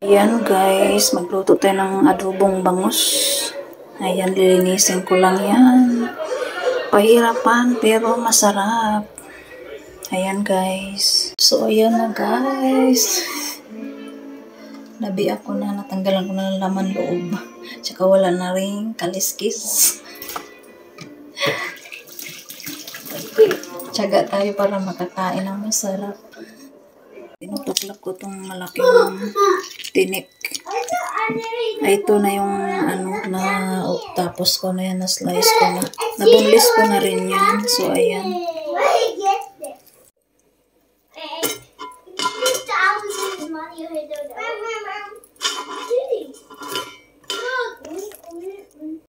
Ayan guys, magluto tayo ng adobong bangus. Ayan, lilinisin ko lang yan. Pahirapan pero masarap. Ayan guys. So ayan na guys. Nabiak ko na, natanggalan ko na ng laman loob. Tsaka wala na rin kaliskis. Tiyaga tayo para makakain ng masarap. Tinutuklap ko itong malaking tinik. Ay, ito na yung tapos ko na yan, na-slice ko na. Nabunlis ko na rin yan. So, ayan.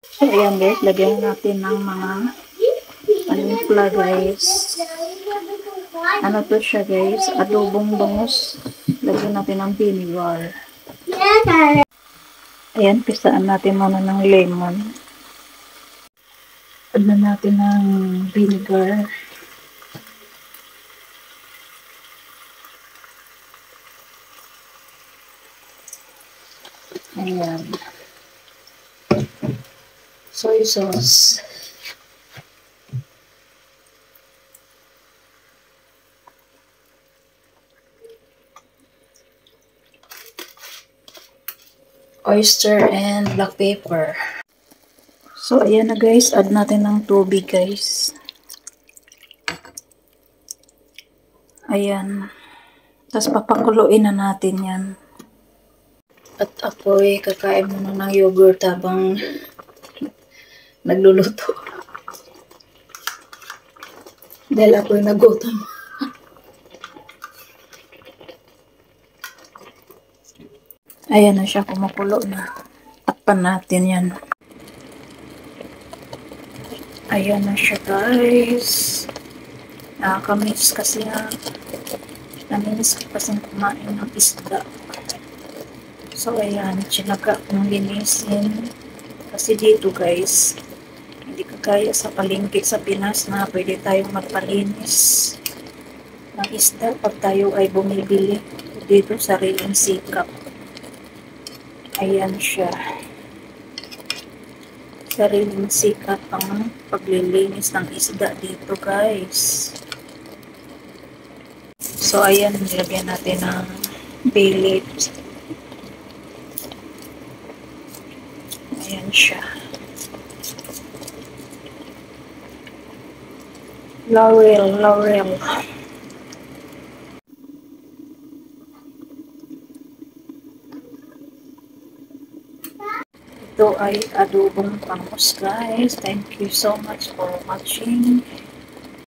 So, ayan guys, lagyan natin ng mga panimpla guys. Ano to siya guys? Adobong bangus. Lagyan natin ng vinegar. Ayan, pisaan natin muna ng lemon. Add na natin ng vinegar. Ayan. Soy sauce. Oyster and black pepper. So, ayan na guys. Add natin ng tubig guys. Ayan. Tapos papakuluin na natin yan. At ako'y kakain muna ng yogurt habang nagluluto. Dahil ako'y nagutom. Ayan na siya, kumukulo na. Takpan natin yan. Ayan na siya guys. Nakakamiss kasi yan. Namiss ko kasi kumain ng isda. So ayan, tsinaga kong linisin. Kasi dito guys, hindi kagaya sa palengke sa Pinas na pwede tayong magpalinis ng isda pag tayo ay bumibili. Dito sariling sikap. Ayan siya. Sariling sikat ang paglilinis ng isda dito guys. So ayan, nilagyan natin ng bay leaves. Ayan siya. Laurel. Ito ay adobong bangus guys. Thank you so much for watching.